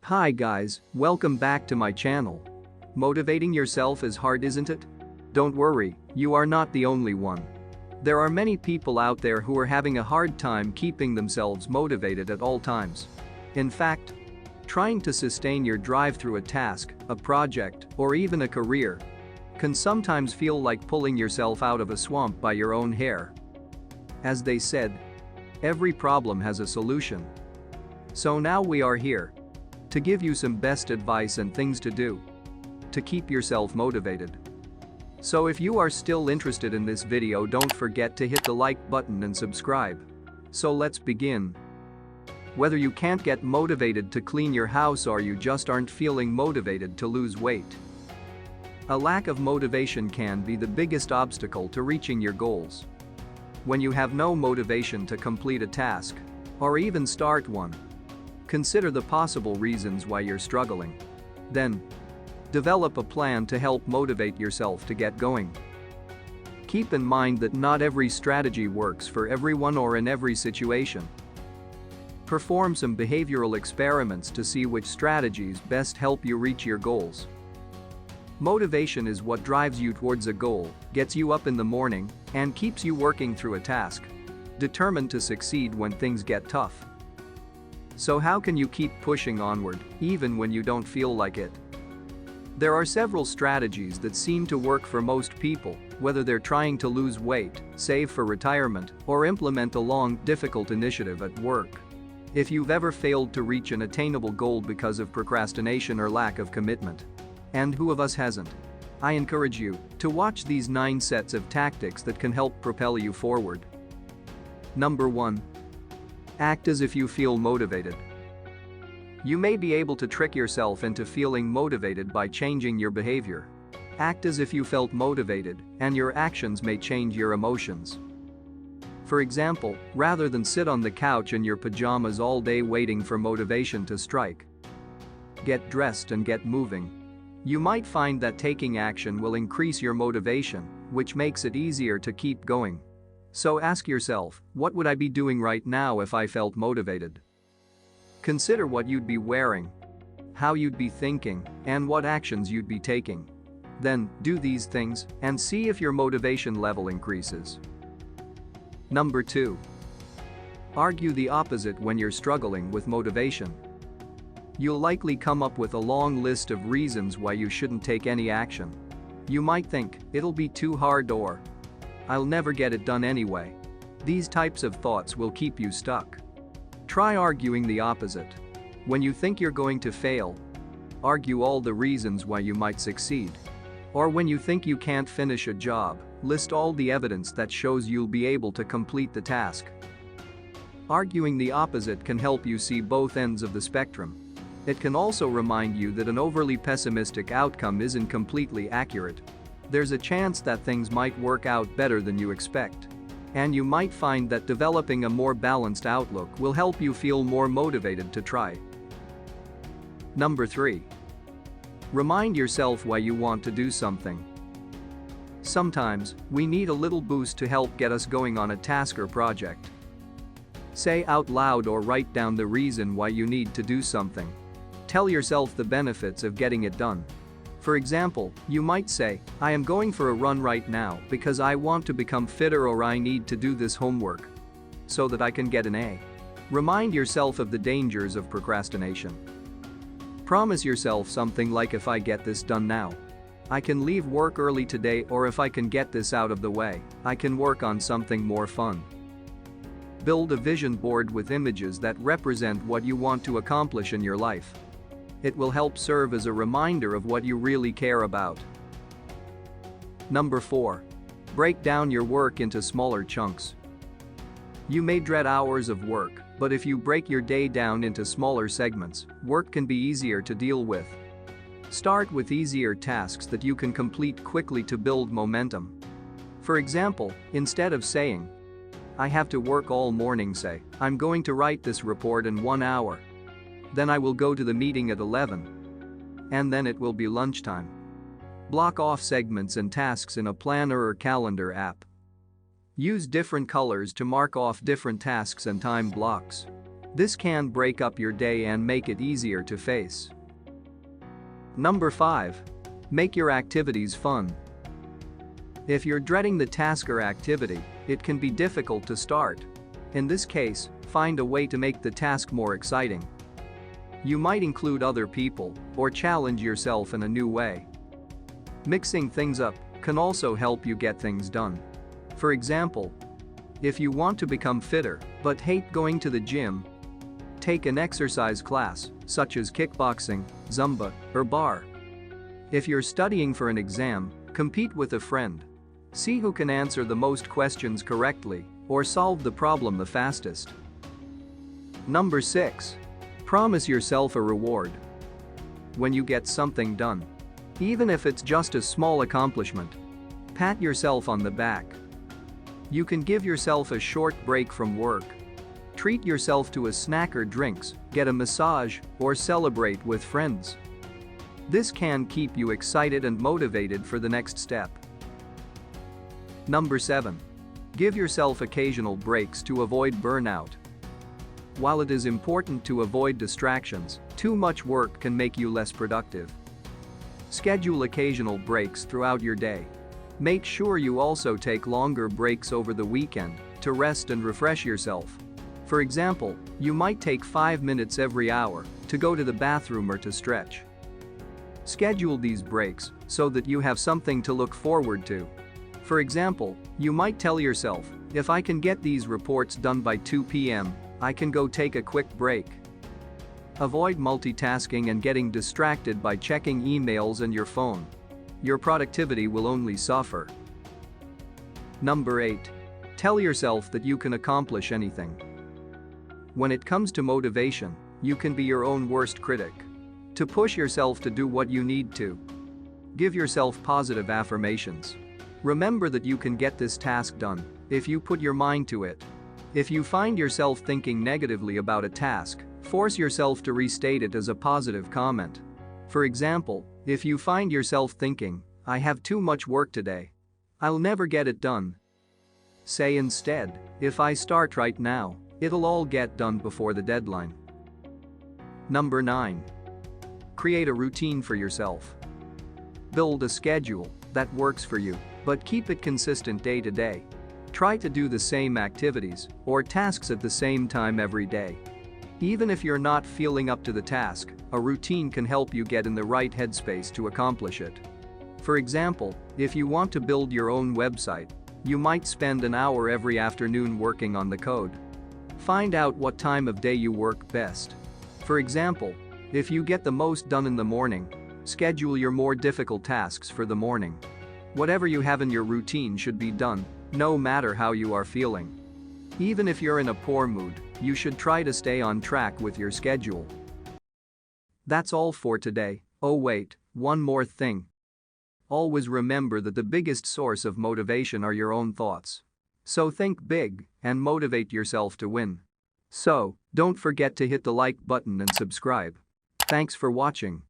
Hi guys, welcome back to my channel. Motivating yourself is hard, isn't it? Don't worry, you are not the only one. There are many people out there who are having a hard time keeping themselves motivated at all times. In fact, trying to sustain your drive through a task, a project, or even a career can sometimes feel like pulling yourself out of a swamp by your own hair. As they said, every problem has a solution. So now we are here to give you some best advice and things to do to keep yourself motivated. So if you are still interested in this video, don't forget to hit the like button and subscribe. So let's begin. Whether you can't get motivated to clean your house or you just aren't feeling motivated to lose weight, a lack of motivation can be the biggest obstacle to reaching your goals. When you have no motivation to complete a task or even start one, consider the possible reasons why you're struggling. Then, develop a plan to help motivate yourself to get going. Keep in mind that not every strategy works for everyone or in every situation. Perform some behavioral experiments to see which strategies best help you reach your goals. Motivation is what drives you towards a goal, gets you up in the morning, and keeps you working through a task, determined to succeed when things get tough. So how can you keep pushing onward, even when you don't feel like it? There are several strategies that seem to work for most people, whether they're trying to lose weight, save for retirement, or implement a long, difficult initiative at work. If you've ever failed to reach an attainable goal because of procrastination or lack of commitment, and who of us hasn't, I encourage you to watch these 9 sets of tactics that can help propel you forward. Number 1. Act as if you feel motivated. You may be able to trick yourself into feeling motivated by changing your behavior. Act as if you felt motivated, and your actions may change your emotions. For example, rather than sit on the couch in your pajamas all day waiting for motivation to strike, get dressed and get moving. You might find that taking action will increase your motivation, which makes it easier to keep going. So ask yourself, what would I be doing right now if I felt motivated? Consider what you'd be wearing, how you'd be thinking, and what actions you'd be taking. Then, do these things and see if your motivation level increases. Number 2. Argue the opposite when you're struggling with motivation. You'll likely come up with a long list of reasons why you shouldn't take any action. You might think, it'll be too hard or I'll never get it done anyway. These types of thoughts will keep you stuck. Try arguing the opposite. When you think you're going to fail, argue all the reasons why you might succeed. Or when you think you can't finish a job, list all the evidence that shows you'll be able to complete the task. Arguing the opposite can help you see both ends of the spectrum. It can also remind you that an overly pessimistic outcome isn't completely accurate. There's a chance that things might work out better than you expect. And you might find that developing a more balanced outlook will help you feel more motivated to try. Number 3. Remind yourself why you want to do something. Sometimes, we need a little boost to help get us going on a task or project. Say out loud or write down the reason why you need to do something. Tell yourself the benefits of getting it done. For example, you might say, I am going for a run right now because I want to become fitter, or I need to do this homework so that I can get an A. Remind yourself of the dangers of procrastination. Promise yourself something like, if I get this done now, I can leave work early today, or if I can get this out of the way, I can work on something more fun. Build a vision board with images that represent what you want to accomplish in your life. It will help serve as a reminder of what you really care about. Number 4. Break down your work into smaller chunks. You may dread hours of work, but if you break your day down into smaller segments, work can be easier to deal with. Start with easier tasks that you can complete quickly to build momentum. For example, instead of saying, I have to work all morning, say, I'm going to write this report in 1 hour. Then I will go to the meeting at 11. And then it will be lunchtime. Block off segments and tasks in a planner or calendar app. Use different colors to mark off different tasks and time blocks. This can break up your day and make it easier to face. Number 5. Make your activities fun. If you're dreading the task or activity, it can be difficult to start. In this case, find a way to make the task more exciting. You might include other people or challenge yourself in a new way. Mixing things up can also help you get things done. For example, if you want to become fitter but hate going to the gym, take an exercise class such as kickboxing, Zumba, or bar. If you're studying for an exam, compete with a friend. See who can answer the most questions correctly or solve the problem the fastest. Number 6. Promise yourself a reward. When you get something done, even if it's just a small accomplishment, pat yourself on the back. You can give yourself a short break from work. Treat yourself to a snack or drinks, get a massage, or celebrate with friends. This can keep you excited and motivated for the next step. Number 7. Give yourself occasional breaks to avoid burnout. While it is important to avoid distractions, too much work can make you less productive. Schedule occasional breaks throughout your day. Make sure you also take longer breaks over the weekend to rest and refresh yourself. For example, you might take 5 minutes every hour to go to the bathroom or to stretch. Schedule these breaks so that you have something to look forward to. For example, you might tell yourself, if I can get these reports done by 2 p.m., I can go take a quick break. Avoid multitasking and getting distracted by checking emails and your phone. Your productivity will only suffer. Number 8. Tell yourself that you can accomplish anything. When it comes to motivation, you can be your own worst critic. To push yourself to do what you need to. Give yourself positive affirmations. Remember that you can get this task done if you put your mind to it. If you find yourself thinking negatively about a task, force yourself to restate it as a positive comment. For example, if you find yourself thinking, I have too much work today, I'll never get it done. Say instead, if I start right now, it'll all get done before the deadline. Number 9. Create a routine for yourself. Build a schedule that works for you, but keep it consistent day to day. Try to do the same activities or tasks at the same time every day. Even if you're not feeling up to the task, a routine can help you get in the right headspace to accomplish it. For example, if you want to build your own website, you might spend an hour every afternoon working on the code. Find out what time of day you work best. For example, if you get the most done in the morning, schedule your more difficult tasks for the morning. Whatever you have in your routine should be done, no matter how you are feeling. Even if you're in a poor mood, you should try to stay on track with your schedule. That's all for today. Oh wait, one more thing. Always remember that the biggest source of motivation are your own thoughts. So think big and motivate yourself to win. So, don't forget to hit the like button and subscribe. Thanks for watching.